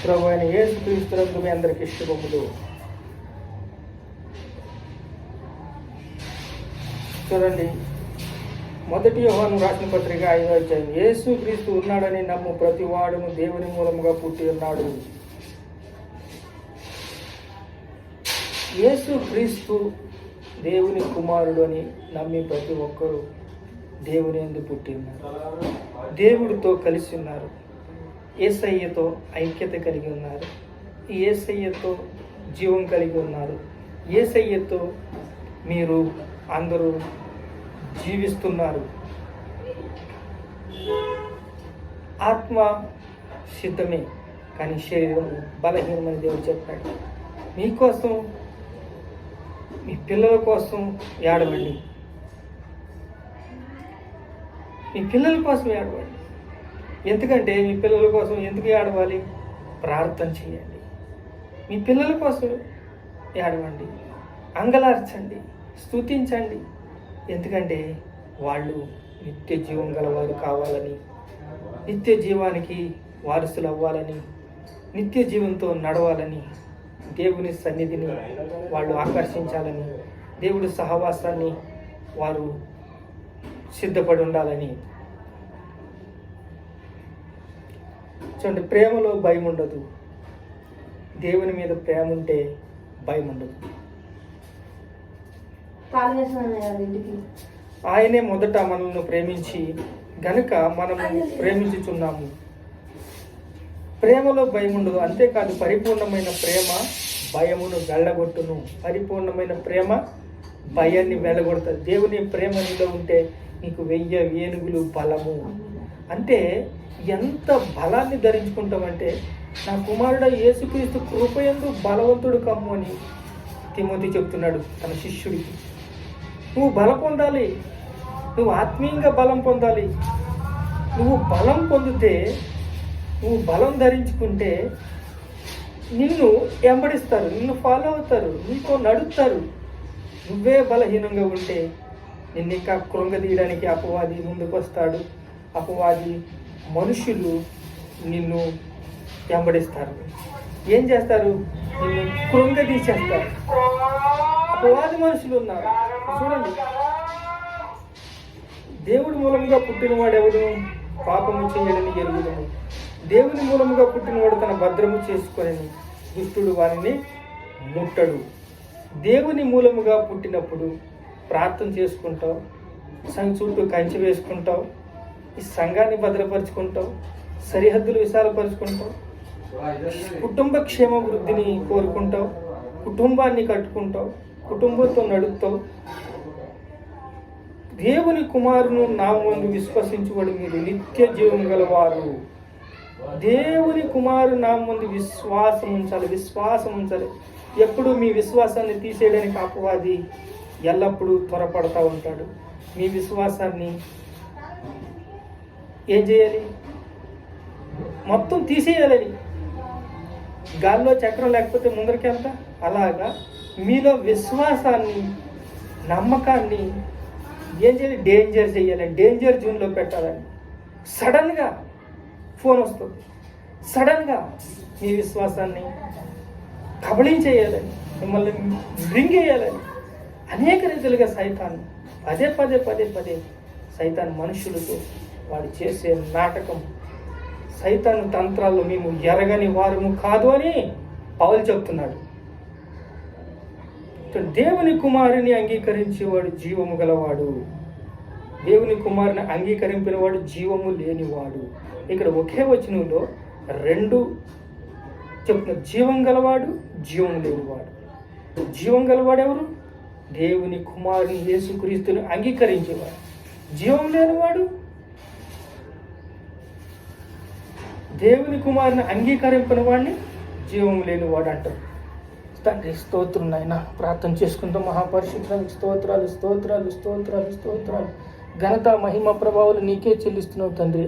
ప్రభు అయిన యేసుక్రీస్తునందు మీ అందరికీ శుభములు. చూడండి, 1 యోహాను రాసిన పత్రిక 5వ అధ్యాయం. యేసుక్రీస్తు ఉన్నాడని నమ్ము ప్రతి వాడును దేవుని మూలముగా పుట్టి ఉన్నాడు. యేసుక్రీస్తు దేవుని కుమారుడు అని నమ్మి ప్రతి ఒక్కరూ దేవుని యందు పుట్టి ఉన్నారు, దేవుడితో కలిసి ఉన్నారు, యేసయ్యతో ఐక్యత కలిగి ఉన్నారు, యేసయ్యతో జీవం కలిగి ఉన్నారు, యేసయ్యతో మీరు అందరూ జీవిస్తున్నారు. ఆత్మ సిద్ధమే కానీ శరీరం బలహీనమని దేవుడు చెప్పాడు. మీకోసం, మీ పిల్లల కోసం ఏడవండి, మీ పిల్లల కోసం ఏడవండి. ఎందుకంటే మీ పిల్లల కోసం ఎందుకు ఏడవాలి? ప్రార్థన చేయండి. మీ పిల్లల కోసం ఏడవండి, అంగలార్చండి, స్తుతించండి. ఎందుకంటే వాళ్ళు నిత్య జీవం గలవారు కావాలని, నిత్య జీవానికి వారసులు అవ్వాలని, నిత్య జీవంతో నడవాలని, దేవుని సన్నిధిని వాళ్ళు ఆకర్షించాలని, దేవుడి సహవాసాన్ని వారు సిద్ధపడి ఉండాలని. చూడండి, ప్రేమలో భయం ఉండదు. దేవుని మీద ప్రేమ ఉంటే భయం ఉండదు. ఆయనే మొదట మనల్ని ప్రేమించి గనుక మనము ప్రేమించుచున్నాము. ప్రేమలో భయం ఉండదు. అంతేకాదు, పరిపూర్ణమైన ప్రేమ భయమును వెళ్ళగొట్టును. పరిపూర్ణమైన ప్రేమ భయాన్ని వెళ్ళగొడుతుంది. దేవుని ప్రేమ నీలో ఉంటే నీకు 1000 ఏనుగులు బలము. అంటే ఎంత బలాన్ని ధరించుకుంటామంటే, నా కుమారుడు యేసుక్రీస్తు కృపయందు బలవంతుడు కమ్ము అని తిమోతి చెప్తున్నాడు తన శిష్యుడికి. నువ్వు బలం పొందాలి, నువ్వు ఆత్మీయంగా బలం పొందాలి. నువ్వు బలం పొందితే, నువ్వు బలం ధరించుకుంటే నిన్ను వెంబడిస్తారు, నిన్ను ఫాలో అవుతారు, నీతో నడుస్తారు. నువ్వే బలహీనంగా ఉంటే నిన్ను ఇంకా కృంగదీయడానికి అపవాది ముందుకు వస్తాడు. అపవాది మనుషులు నిన్ను వెంబడిస్తారు. ఏం చేస్తారు? నిన్ను కృంగదీసేస్తారు. అపవాది మనుషులు ఉన్నారు. చూడండి, దేవుడి మూలంగా పుట్టినవాడు ఎవడు పాపము చేయడని ఎరుగుదను. దేవుని మూలముగా పుట్టినవాడు తన భద్రము చేసుకొని దుష్టుడు వారిని ముట్టడు. దేవుని మూలముగా పుట్టినప్పుడు ప్రార్థన చేసుకుంటావు, సంఘ చుట్టూ కంచె వేసుకుంటావు, ఈ సంఘాన్ని భద్రపరుచుకుంటావు, సరిహద్దులు విశాలపరుచుకుంటావు, కుటుంబ క్షేమ వృద్ధిని కోరుకుంటావు, కుటుంబాన్ని కట్టుకుంటావు, కుటుంబంతో నడుపుతావు. దేవుని కుమారును నామందు విశ్వసించువాడు మీరు నిత్య జీవం గలవారు. దేవుని కుమారు నామందు విశ్వాసం ఉంచాలి, విశ్వాసం ఉంచాలి. ఎప్పుడు మీ విశ్వాసాన్ని తీసేయడానికి అపవాది ఎల్లప్పుడూ త్వరపడతా ఉంటాడు. మీ విశ్వాసాన్ని ఏం చేయాలి? మొత్తం తీసేయాలని. గాల్లో చక్రం లేకపోతే ముందరికి వెళ్తా, అలాగా మీలో విశ్వాసాన్ని, నమ్మకాన్ని ఏం చేయాలి? డేంజర్ చేయాలి, డేంజర్ జోన్లో పెట్టాలని. సడన్గా ఫోన్ వస్తుంది, సడన్గా మీ విశ్వాసాన్ని కబళించేయాలని, మిమ్మల్ని రింగ్ వేయాలని అనేక రీతిలుగా సైతాన్ పదే పదే పదే పదే సైతాన్ మనుషులతో వాడు చేసే నాటకం. సైతాన్ తంత్రాల్లో మేము ఎరగని వారము కాదు అని పౌలు చెప్తున్నాడు. దేవుని కుమారుని అంగీకరించేవాడు జీవము గలవాడు, దేవుని కుమారుని అంగీకరింపిన వాడు జీవము లేనివాడు. ఇక్కడ ఒకే వచనంలో 2 చెప్తున్నారు. జీవం గలవాడు, జీవం లేనివాడు. జీవం గలవాడు ఎవరు? దేవుని కుమారుని యేసుక్రీస్తుని అంగీకరించేవాడు. జీవం లేనివాడు దేవుని కుమారుని అంగీకరింపిన వాడిని జీవం లేనివాడు అంటారు. తండ్రి స్తోత్రం నాయన, ప్రార్థన చేసుకుంటాం. మహాపరిశుద్ధానికి స్తోత్రాలు స్తోత్రాలు స్తోత్రాలు స్తోత్రాలు. ఘనత మహిమ ప్రభావాలు నీకే చెల్లిస్తున్నావు తండ్రి.